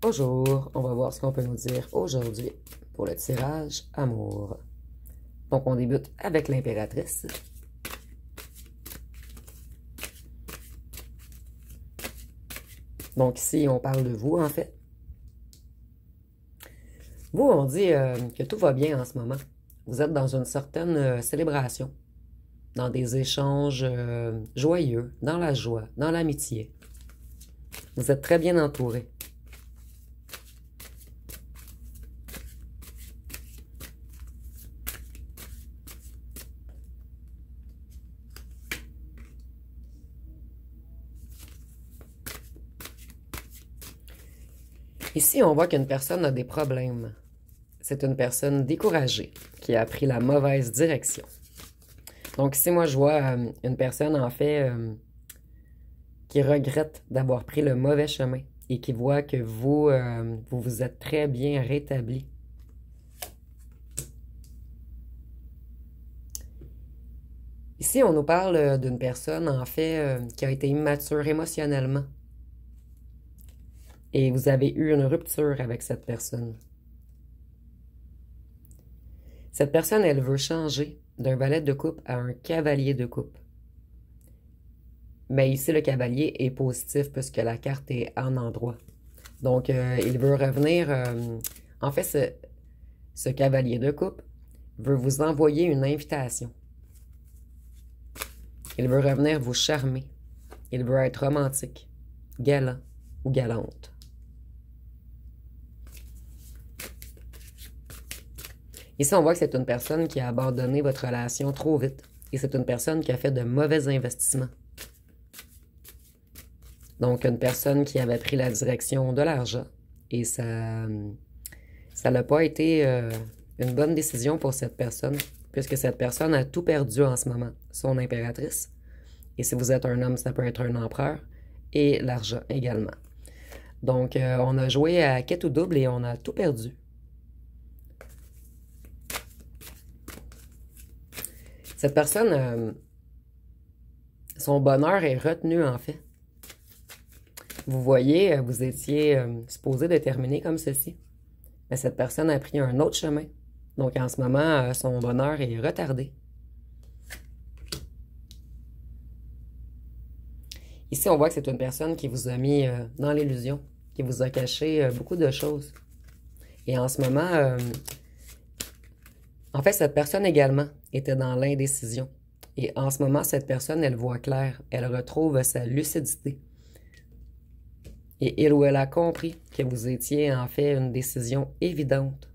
Bonjour, on va voir ce qu'on peut nous dire aujourd'hui pour le tirage amour. Donc, on débute avec l'impératrice. Donc, ici, on parle de vous, en fait. Vous, on dit que tout va bien en ce moment. Vous êtes dans une certaine célébration, dans des échanges joyeux, dans la joie, dans l'amitié. Vous êtes très bien entouré. Ici, on voit qu'une personne a des problèmes. C'est une personne découragée qui a pris la mauvaise direction. Donc ici, moi, je vois une personne, en fait, qui regrette d'avoir pris le mauvais chemin et qui voit que vous êtes très bien rétabli. Ici, on nous parle d'une personne, en fait, qui a été immature émotionnellement. Et vous avez eu une rupture avec cette personne. Cette personne, elle veut changer d'un valet de coupe à un cavalier de coupe. Mais ici, le cavalier est positif puisque la carte est en endroit. Donc, il veut revenir... en fait, ce cavalier de coupe veut vous envoyer une invitation. Il veut revenir vous charmer. Il veut être romantique, galant ou galante. Ici, on voit que c'est une personne qui a abandonné votre relation trop vite. Et c'est une personne qui a fait de mauvais investissements. Donc, une personne qui avait pris la direction de l'argent. Et ça n'a pas été une bonne décision pour cette personne, puisque cette personne a tout perdu en ce moment. Son impératrice. Et si vous êtes un homme, ça peut être un empereur. Et l'argent également. Donc, on a joué à quête ou double et on a tout perdu. Cette personne, son bonheur est retenu, en fait. Vous voyez, vous étiez supposé de terminer comme ceci. Mais cette personne a pris un autre chemin. Donc, en ce moment, son bonheur est retardé. Ici, on voit que c'est une personne qui vous a mis dans l'illusion, qui vous a caché beaucoup de choses. Et en ce moment, en fait, cette personne également était dans l'indécision. Et en ce moment, cette personne, elle voit clair. Elle retrouve sa lucidité. Et il ou elle a compris que vous étiez en fait une décision évidente.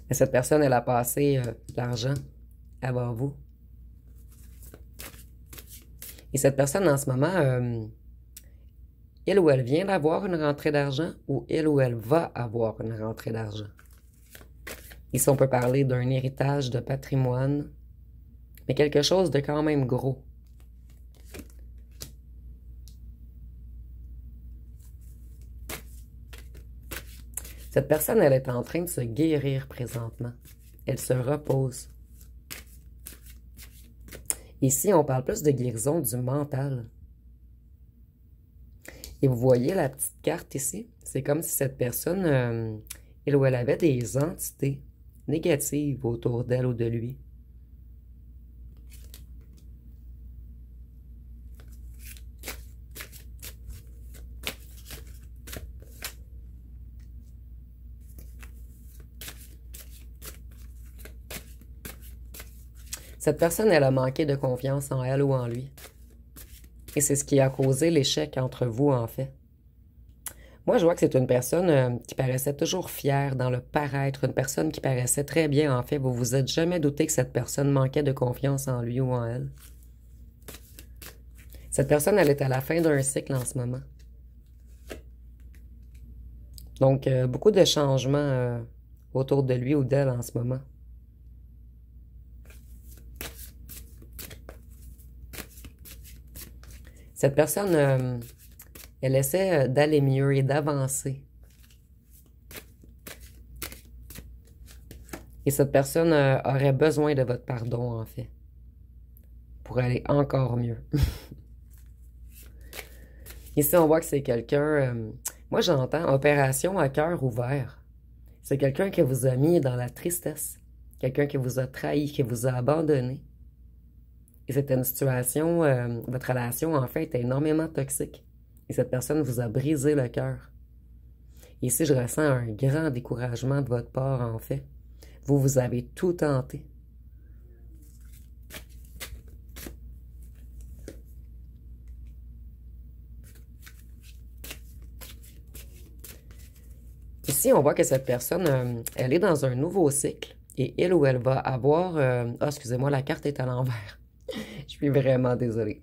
Mais cette personne, elle a passé l'argent avant vous. Et cette personne, en ce moment, il ou elle vient d'avoir une rentrée d'argent ou il ou elle va avoir une rentrée d'argent. Ici, on peut parler d'un héritage de patrimoine, mais quelque chose de quand même gros. Cette personne, elle est en train de se guérir présentement. Elle se repose. Ici, on parle plus de guérison du mental. Et vous voyez la petite carte ici? C'est comme si cette personne, elle ou elle avait des entités négatives autour d'elle ou de lui. Cette personne, elle a manqué de confiance en elle ou en lui. Et c'est ce qui a causé l'échec entre vous, en fait. Moi, je vois que c'est une personne qui paraissait toujours fière dans le paraître, une personne qui paraissait très bien, en fait. Vous vous êtes jamais douté que cette personne manquait de confiance en lui ou en elle. Cette personne, elle est à la fin d'un cycle en ce moment. Donc, beaucoup de changements autour de lui ou d'elle en ce moment. Cette personne, elle essaie d'aller mieux et d'avancer. Et cette personne aurait besoin de votre pardon, en fait, pour aller encore mieux. Ici, on voit que c'est quelqu'un... moi, j'entends opération à cœur ouvert. C'est quelqu'un qui vous a mis dans la tristesse. Quelqu'un qui vous a trahi, qui vous a abandonné. Et c'était une situation... votre relation, en fait, était énormément toxique. Et cette personne vous a brisé le cœur. Ici, je ressens un grand découragement de votre part, en fait. Vous avez tout tenté. Ici, on voit que cette personne, elle est dans un nouveau cycle et il ou elle va avoir... excusez-moi, la carte est à l'envers. Je suis vraiment désolée.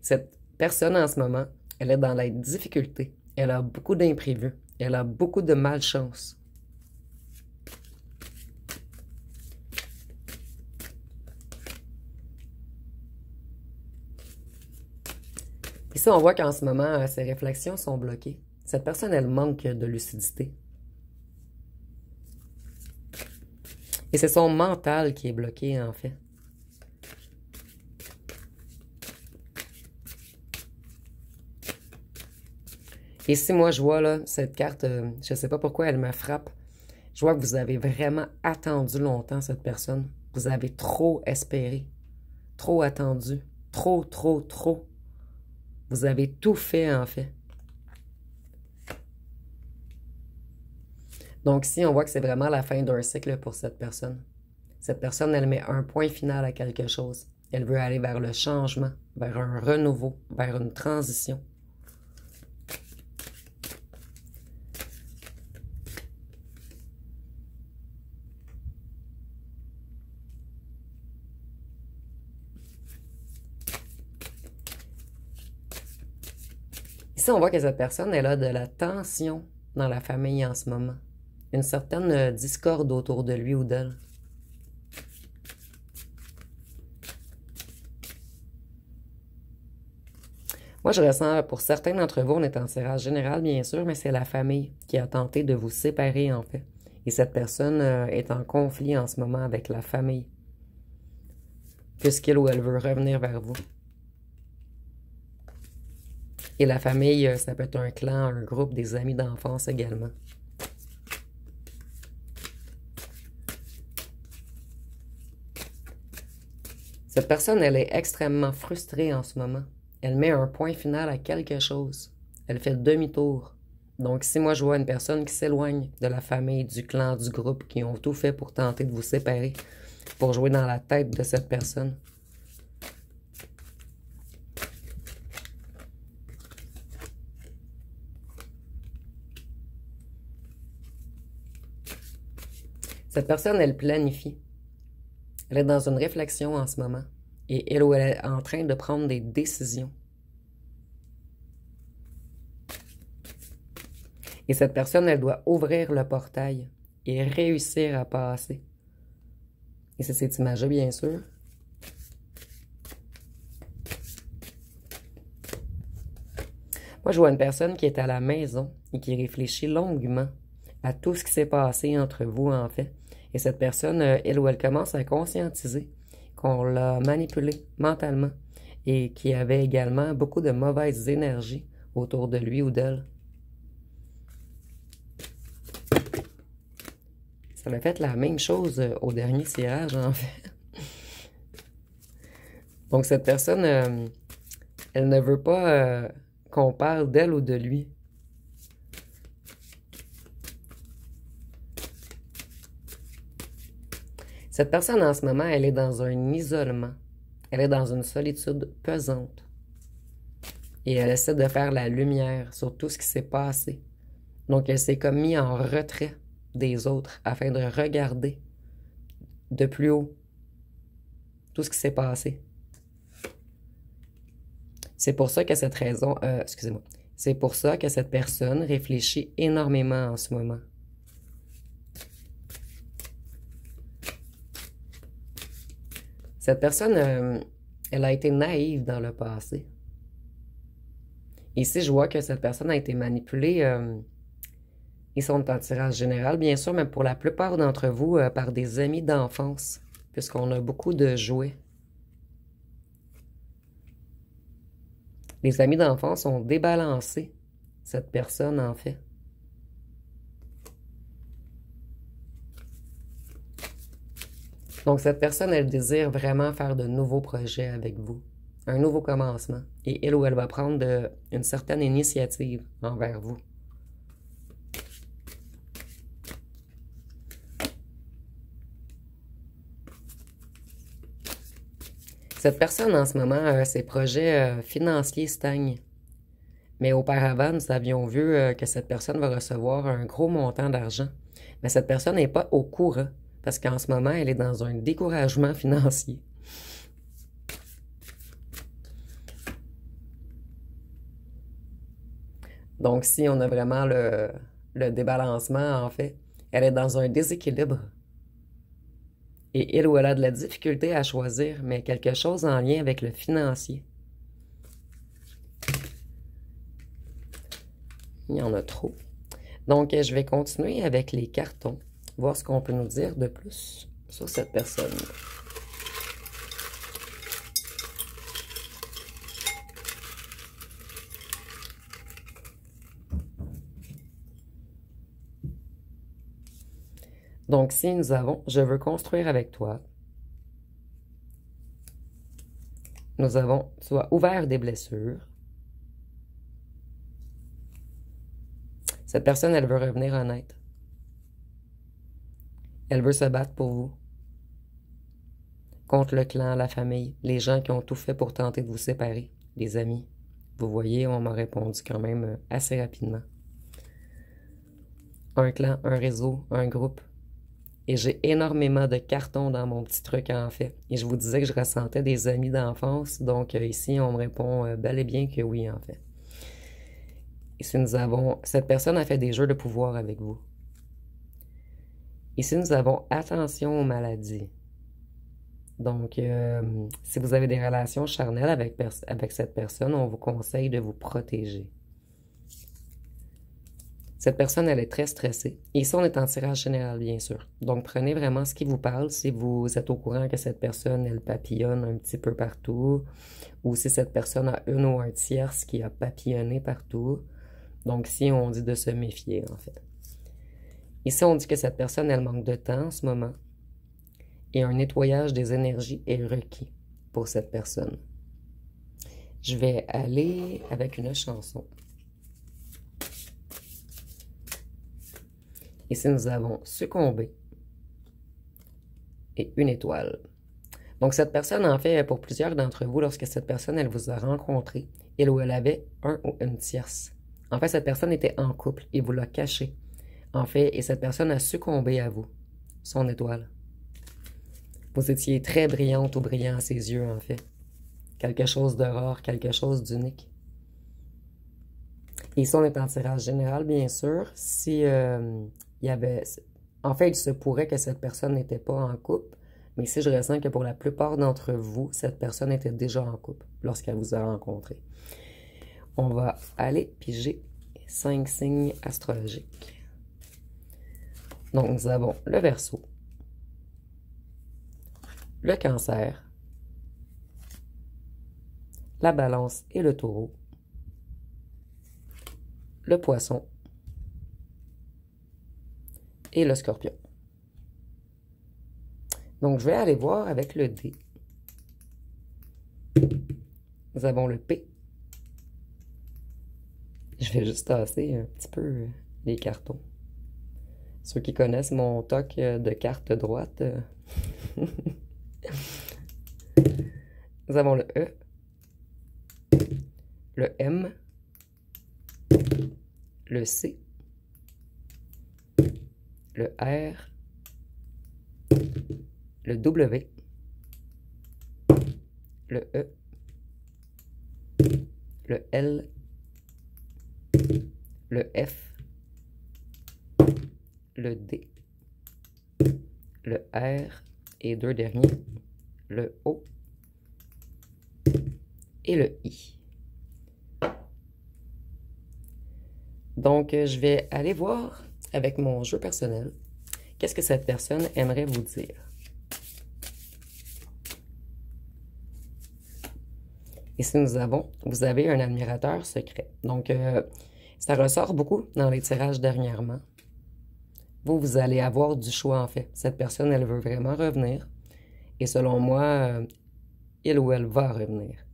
Cette personne, en ce moment, elle est dans la difficulté. Elle a beaucoup d'imprévus. Elle a beaucoup de malchance. Ici, on voit qu'en ce moment, ses réflexions sont bloquées. Cette personne, elle manque de lucidité. Et c'est son mental qui est bloqué, en fait. Et si moi, je vois là, cette carte, je ne sais pas pourquoi elle me frappe. Je vois que vous avez vraiment attendu longtemps cette personne. Vous avez trop espéré, trop attendu, trop, trop, trop. Vous avez tout fait, en fait. Donc ici, on voit que c'est vraiment la fin d'un cycle pour cette personne. Cette personne, elle met un point final à quelque chose. Elle veut aller vers le changement, vers un renouveau, vers une transition. Ici, on voit que cette personne, elle a de la tension dans la famille en ce moment. Une certaine discorde autour de lui ou d'elle. Moi, je ressens, pour certains d'entre vous, on est en tirage général, bien sûr, mais c'est la famille qui a tenté de vous séparer, en fait. Et cette personne est en conflit en ce moment avec la famille, puisqu'il ou elle veut revenir vers vous. Et la famille, ça peut être un clan, un groupe, des amis d'enfance également. Cette personne, elle est extrêmement frustrée en ce moment. Elle met un point final à quelque chose. Elle fait demi-tour. Donc, si moi, je vois une personne qui s'éloigne de la famille, du clan, du groupe, qui ont tout fait pour tenter de vous séparer, pour jouer dans la tête de cette personne, cette personne, elle planifie. Elle est dans une réflexion en ce moment. Et elle ou elle est en train de prendre des décisions. Et cette personne, elle doit ouvrir le portail et réussir à passer. Et c'est cette image-là, bien sûr. Moi, je vois une personne qui est à la maison et qui réfléchit longuement à tout ce qui s'est passé entre vous, en fait. Et cette personne, elle ou elle commence à conscientiser qu'on l'a manipulé mentalement et qu'il y avait également beaucoup de mauvaises énergies autour de lui ou d'elle. Ça a fait la même chose au dernier tirage, en fait. Donc, cette personne, elle ne veut pas qu'on parle d'elle ou de lui. Cette personne, en ce moment, elle est dans un isolement. Elle est dans une solitude pesante. Et elle essaie de faire la lumière sur tout ce qui s'est passé. Donc, elle s'est comme mise en retrait des autres afin de regarder de plus haut tout ce qui s'est passé. C'est pour ça que cette raison... excusez-moi. C'est pour ça que cette personne réfléchit énormément en ce moment. Cette personne, elle a été naïve dans le passé. Ici, je vois que cette personne a été manipulée Ils sont en tirage général, bien sûr, mais pour la plupart d'entre vous, par des amis d'enfance, puisqu'on a beaucoup de jouets. Les amis d'enfance ont débalancé cette personne, en fait. Donc, cette personne, elle désire vraiment faire de nouveaux projets avec vous, un nouveau commencement. Et elle ou elle va prendre une certaine initiative envers vous. Cette personne, en ce moment, ses projets financiers stagnent. Mais auparavant, nous avions vu que cette personne va recevoir un gros montant d'argent. Mais cette personne n'est pas au courant, parce qu'en ce moment, elle est dans un découragement financier. Donc, si on a vraiment le débalancement, en fait, elle est dans un déséquilibre. Et il ou elle a de la difficulté à choisir, mais quelque chose en lien avec le financier. Il y en a trop. Donc, je vais continuer avec les cartons, voir ce qu'on peut nous dire de plus sur cette personne. Donc, si nous avons « Je veux construire avec toi », nous avons « Tu as ouvert des blessures ». Cette personne, elle veut revenir honnête. Elle veut se battre pour vous. Contre le clan, la famille, les gens qui ont tout fait pour tenter de vous séparer, les amis. Vous voyez, on m'a répondu quand même assez rapidement. Un clan, un réseau, un groupe. Et j'ai énormément de cartons dans mon petit truc, en fait. Et je vous disais que je ressentais des amis d'enfance. Donc, ici, on me répond bel et bien que oui, en fait. Ici, nous avons... Cette personne a fait des jeux de pouvoir avec vous. Ici, nous avons attention aux maladies. Donc, si vous avez des relations charnelles avec cette personne, on vous conseille de vous protéger. Cette personne, elle est très stressée. Et ici, on est en tirage général, bien sûr. Donc, prenez vraiment ce qui vous parle. Si vous êtes au courant que cette personne, elle papillonne un petit peu partout, ou si cette personne a une ou un tierce qui a papillonné partout. Donc, ici, on dit de se méfier, en fait. Ici, on dit que cette personne, elle manque de temps en ce moment. Et un nettoyage des énergies est requis pour cette personne. Je vais aller avec une chanson. Ici, nous avons succombé et une étoile. Donc, cette personne, en fait, pour plusieurs d'entre vous, lorsque cette personne, elle vous a rencontré, elle ou elle avait un ou une tierce. En fait, cette personne était en couple et vous l'a caché. En fait, et cette personne a succombé à vous, son étoile. Vous étiez très brillante ou brillant à ses yeux, en fait. Quelque chose de rare, quelque chose d'unique. Et ici, on est en tirage général, bien sûr. Si il y avait... En fait, il se pourrait que cette personne n'était pas en couple, mais ici, je ressens que pour la plupart d'entre vous, cette personne était déjà en couple lorsqu'elle vous a rencontré. On va aller piger 5 signes astrologiques. Donc, nous avons le Verseau, le Cancer, la Balance et le Taureau, le Poisson et le Scorpion. Donc, je vais aller voir avec le D. Nous avons le P. Je vais juste tasser un petit peu les cartons. Ceux qui connaissent mon toc de carte droite. Nous avons le E, le M, le C, le R, le W, le E, le L, le F, le D, le R et deux derniers, le O et le I. Donc, je vais aller voir avec mon jeu personnel, qu'est-ce que cette personne aimerait vous dire? Ici, vous avez un admirateur secret. Donc, ça ressort beaucoup dans les tirages dernièrement. Vous allez avoir du choix, en fait. Cette personne, elle veut vraiment revenir. Et selon moi, il ou elle va revenir.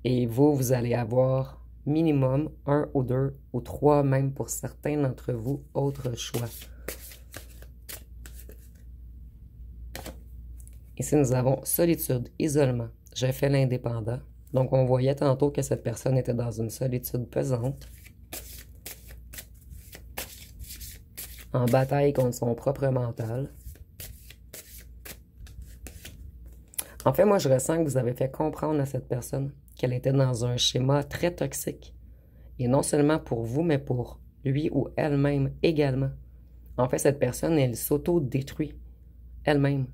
Et vous allez avoir minimum un ou deux ou trois, même pour certains d'entre vous, autres choix. Ici, nous avons solitude, isolement. Je fais l'indépendant. Donc, on voyait tantôt que cette personne était dans une solitude pesante, en bataille contre son propre mental. En fait, moi, je ressens que vous avez fait comprendre à cette personne qu'elle était dans un schéma très toxique. Et non seulement pour vous, mais pour lui ou elle-même également. En fait, cette personne, elle s'auto-détruit elle-même.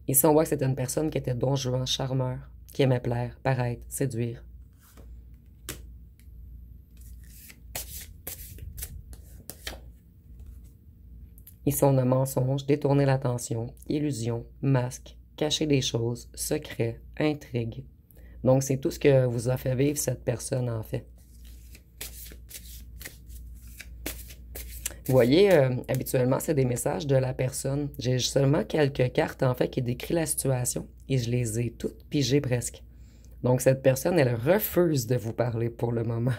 Ici, on voit que c'était une personne qui était don juan, charmeur, qui aimait plaire, paraître, séduire. Ici, on a mensonge, détourner l'attention, illusion, masque, cacher des choses, secret, intrigue. Donc, c'est tout ce que vous a fait vivre cette personne, en fait. Vous voyez, habituellement, c'est des messages de la personne. J'ai seulement quelques cartes, en fait, qui décrivent la situation et je les ai toutes pigées presque. Donc, cette personne, elle refuse de vous parler pour le moment.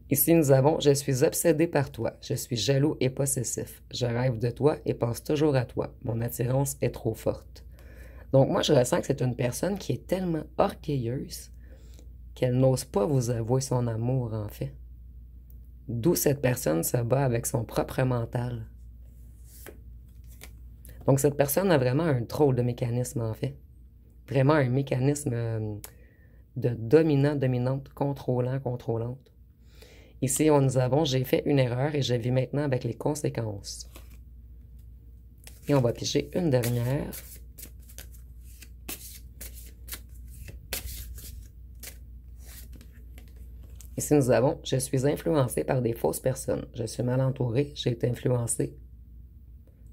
Ici, nous avons « Je suis obsédé par toi. Je suis jaloux et possessif. Je rêve de toi et pense toujours à toi. Mon attirance est trop forte. » Donc, moi, je ressens que c'est une personne qui est tellement orgueilleuse qu'elle n'ose pas vous avouer son amour, en fait. D'où cette personne se bat avec son propre mental. Donc, cette personne a vraiment un drôle de mécanisme, en fait. Vraiment un mécanisme de dominant-dominante, contrôlant-contrôlante. Ici, nous avons « J'ai fait une erreur et je vis maintenant avec les conséquences. » Et on va piger une dernière. Ici, nous avons « Je suis influencé par des fausses personnes. Je suis mal entouré. J'ai été influencé. »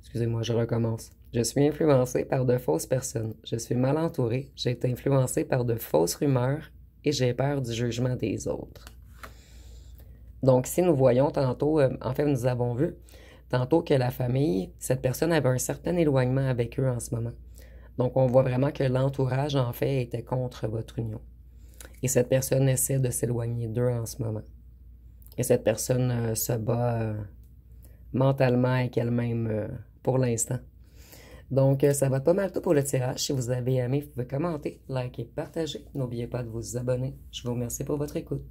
Excusez-moi, je recommence. « Je suis influencé par de fausses personnes. Je suis mal entouré. J'ai été influencé par de fausses rumeurs et j'ai peur du jugement des autres. » Donc, si nous voyons tantôt, en fait, nous avons vu tantôt que la famille, cette personne avait un certain éloignement avec eux en ce moment. Donc, on voit vraiment que l'entourage, en fait, était contre votre union. Et cette personne essaie de s'éloigner d'eux en ce moment. Et cette personne se bat mentalement avec elle-même pour l'instant. Donc, ça va pas mal tout pour le tirage. Si vous avez aimé, vous pouvez commenter, liker, partager. N'oubliez pas de vous abonner. Je vous remercie pour votre écoute.